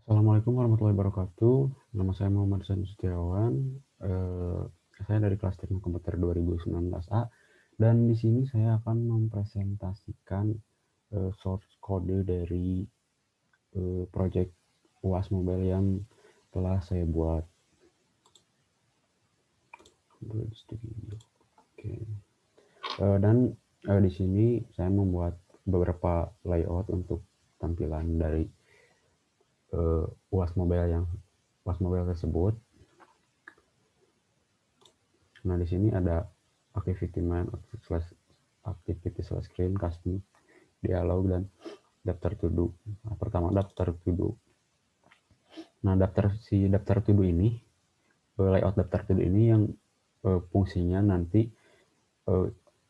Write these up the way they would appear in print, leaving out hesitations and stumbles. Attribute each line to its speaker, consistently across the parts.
Speaker 1: Assalamualaikum warahmatullahi wabarakatuh. Nama saya Muhammad Sani Setiawan. Saya dari kelas Teknik Komputer 2019A dan di sini saya akan mempresentasikan source kode dari project UAS Mobile yang telah saya buat. Oke. Dan di sini saya membuat beberapa layout untuk tampilan dari UAS Mobile tersebut. Nah, di sini ada activity main, activity slash screen, custom, dialog, dan daftar to do. Nah, pertama daftar to do. Nah, daftar to do ini, layout daftar to do ini yang fungsinya nanti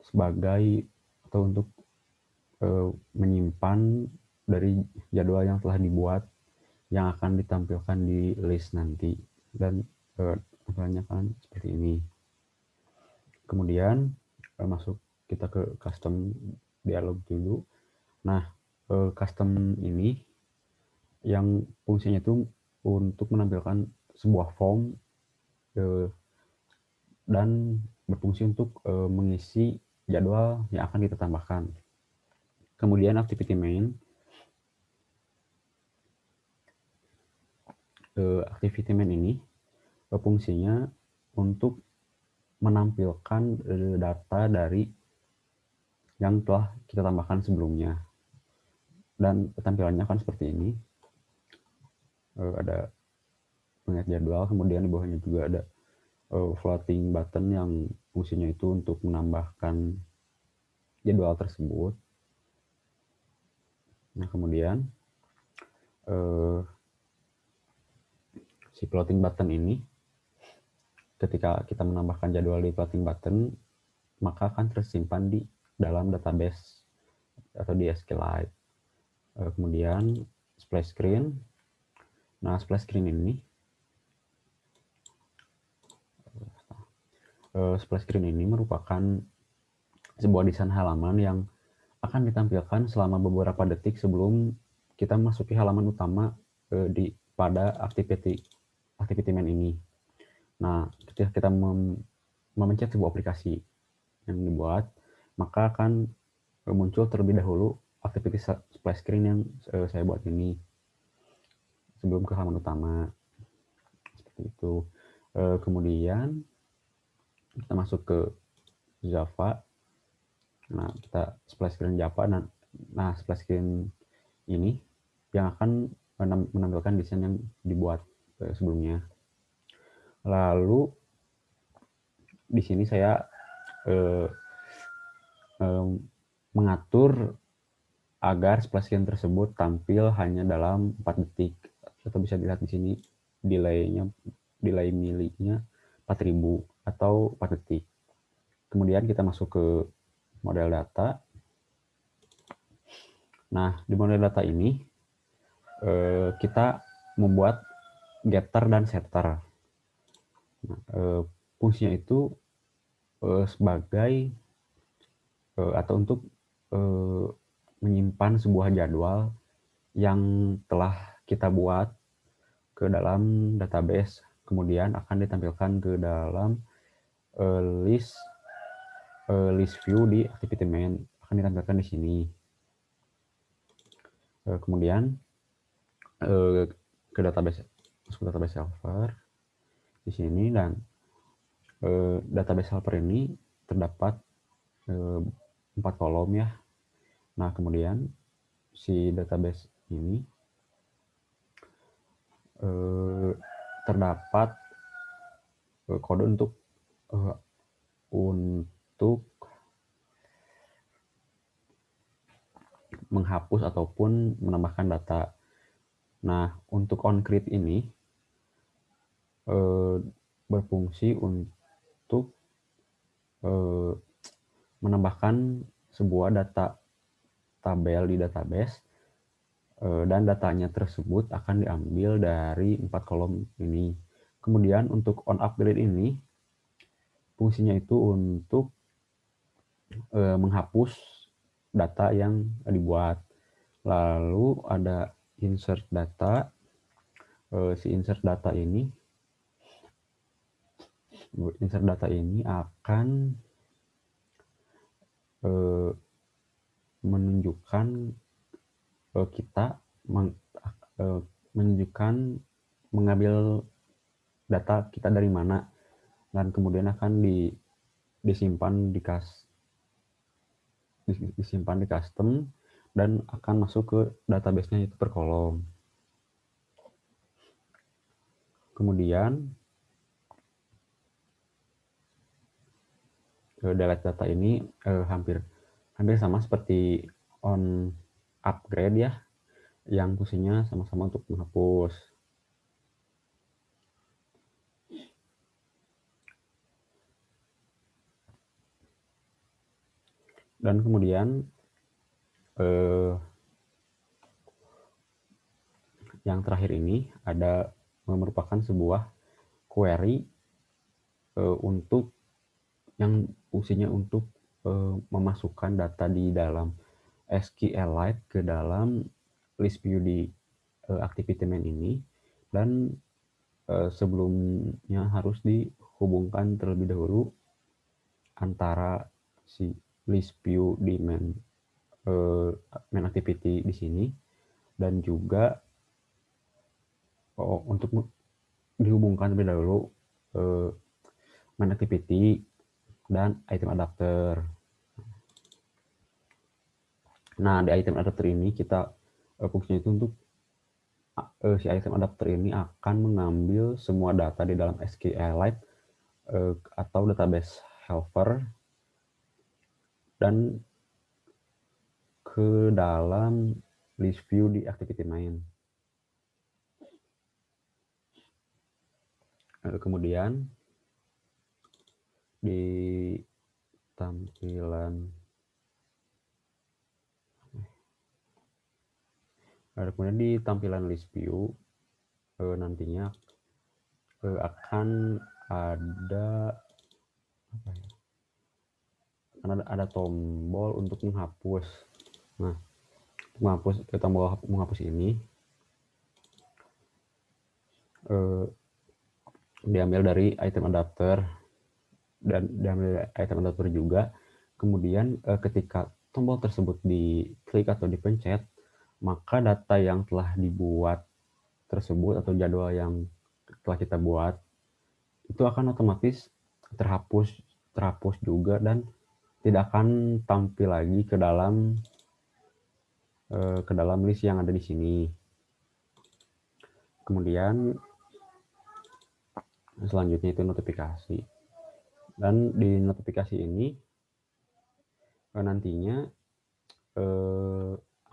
Speaker 1: sebagai atau untuk menyimpan dari jadwal yang telah dibuat yang akan ditampilkan di list nanti, dan tampilannya kan seperti ini. Kemudian masuk kita ke custom dialog dulu. Nah, custom ini yang fungsinya itu untuk menampilkan sebuah form dan berfungsi untuk mengisi jadwal yang akan kita tambahkan. Kemudian activity main. Activity main ini fungsinya untuk menampilkan data dari yang telah kita tambahkan sebelumnya. Dan tampilannya kan seperti ini. Ada melihat jadwal, kemudian di bawahnya juga ada floating button yang fungsinya itu untuk menambahkan jadwal tersebut. Nah, kemudian si floating button ini ketika kita menambahkan jadwal di floating button maka akan tersimpan di dalam database atau di SQLite. Kemudian splash screen. Nah, splash screen ini merupakan sebuah desain halaman yang akan ditampilkan selama beberapa detik sebelum kita memasuki halaman utama pada activity main ini. Nah, ketika kita memencet sebuah aplikasi yang dibuat, maka akan muncul terlebih dahulu activity splash screen yang saya buat ini sebelum ke halaman utama. Seperti itu. Kemudian kita masuk ke Java. Nah, kita splash screen Java. Nah, splash screen ini yang akan menampilkan desain yang dibuat sebelumnya. Lalu di sini saya mengatur agar splash screen tersebut tampil hanya dalam 4 detik. Atau bisa dilihat di sini delay miliknya 4000 atau 4 detik. Kemudian kita masuk ke model data. Nah, di model data ini kita membuat getter dan setter. Nah, fungsinya itu sebagai atau untuk menyimpan sebuah jadwal yang telah kita buat ke dalam database, kemudian akan ditampilkan ke dalam list view di activity main, akan ditampilkan di sini. Kemudian ke database, masuk ke database server di sini, dan database server ini terdapat 4 kolom ya. Nah, kemudian si database ini terdapat kode untuk menghapus ataupun menambahkan data. Nah, untuk onCreate ini berfungsi untuk menambahkan sebuah data tabel di database, dan datanya tersebut akan diambil dari 4 kolom ini. Kemudian untuk onUpgrade ini fungsinya itu untuk menghapus data yang dibuat. Lalu ada insert data. si insert data ini akan menunjukkan kita menunjukkan mengambil data kita dari mana, dan kemudian akan disimpan di custom dan akan masuk ke database-nya itu per kolom. Kemudian delete data ini hampir sama seperti on upgrade ya, yang fungsinya sama-sama untuk menghapus. Dan kemudian yang terakhir ini merupakan sebuah query untuk yang fungsinya untuk memasukkan data di dalam SQLite ke dalam list view di activity main ini, dan sebelumnya harus dihubungkan terlebih dahulu antara si list view di main activity di sini, dan juga untuk dihubungkan terlebih dahulu main activity dan item adapter. Nah, di item adapter ini kita fungsinya itu untuk si item adapter ini akan mengambil semua data di dalam SQLite atau database helper dan ke dalam list view di activity main. Kemudian di tampilan list view nantinya akan ada tombol untuk menghapus. Nah, tombol menghapus ini diambil dari item adapter, dan diambil item adapter juga. Kemudian ketika tombol tersebut diklik atau dipencet, maka data yang telah dibuat tersebut atau jadwal yang telah kita buat itu akan otomatis terhapus juga, dan tidak akan tampil lagi ke dalam list yang ada di sini. Kemudian selanjutnya itu notifikasi, dan di notifikasi ini nantinya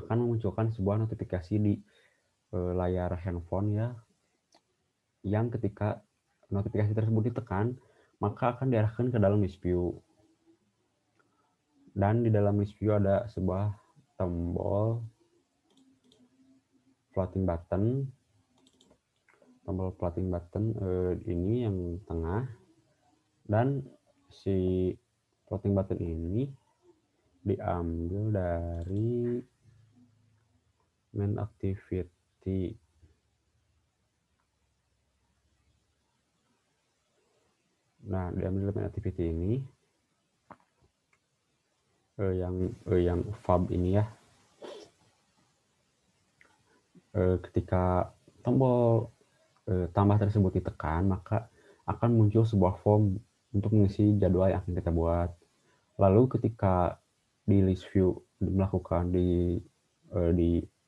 Speaker 1: akan memunculkan sebuah notifikasi di layar handphone ya, yang ketika notifikasi tersebut ditekan maka akan diarahkan ke dalam list view, dan di dalam list view ada sebuah tombol floating button ini yang tengah, dan si floating button ini diambil dari main activity. Nah, diambil dari main activity ini yang fab ini ya. Ketika tombol tambah tersebut ditekan, maka akan muncul sebuah form untuk mengisi jadwal yang akan kita buat. Lalu ketika di list view melakukan di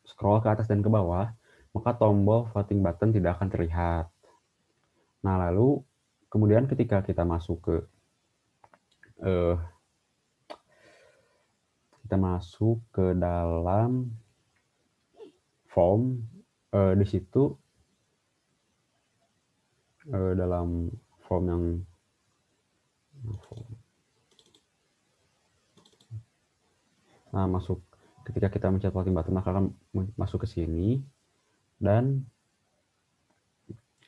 Speaker 1: scroll ke atas dan ke bawah, maka tombol floating button tidak akan terlihat. Nah, lalu kemudian ketika kita masuk ke dalam form, di situ dalam form yang ketika kita mencet floating button maka akan masuk ke sini, dan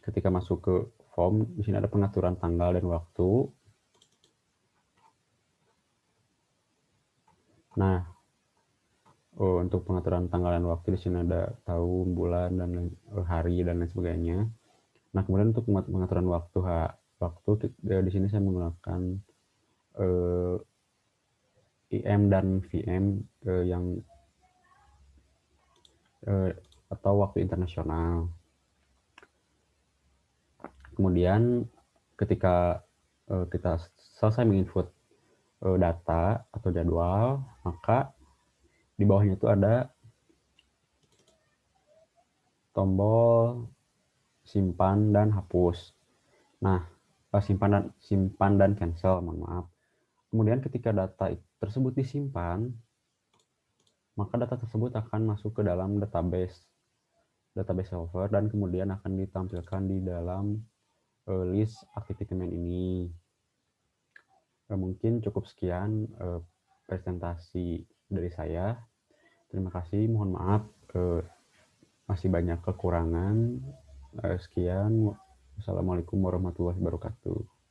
Speaker 1: ketika masuk ke form di sini ada pengaturan tanggal dan waktu. Nah, Untuk pengaturan tanggal dan waktu di sini ada tahun, bulan, dan hari dan lain sebagainya. Nah, kemudian untuk pengaturan waktu di sini saya menggunakan eh, IM dan VM yang atau waktu internasional. Kemudian ketika kita selesai menginput data atau jadwal, maka di bawahnya itu ada tombol simpan dan hapus. Nah, simpan dan cancel, mohon maaf. Kemudian ketika data tersebut disimpan, maka data tersebut akan masuk ke dalam database server dan kemudian akan ditampilkan di dalam list activity main ini. Mungkin cukup sekian presentasi dari saya. Terima kasih, mohon maaf masih banyak kekurangan. Sekian, wassalamualaikum warahmatullahi wabarakatuh.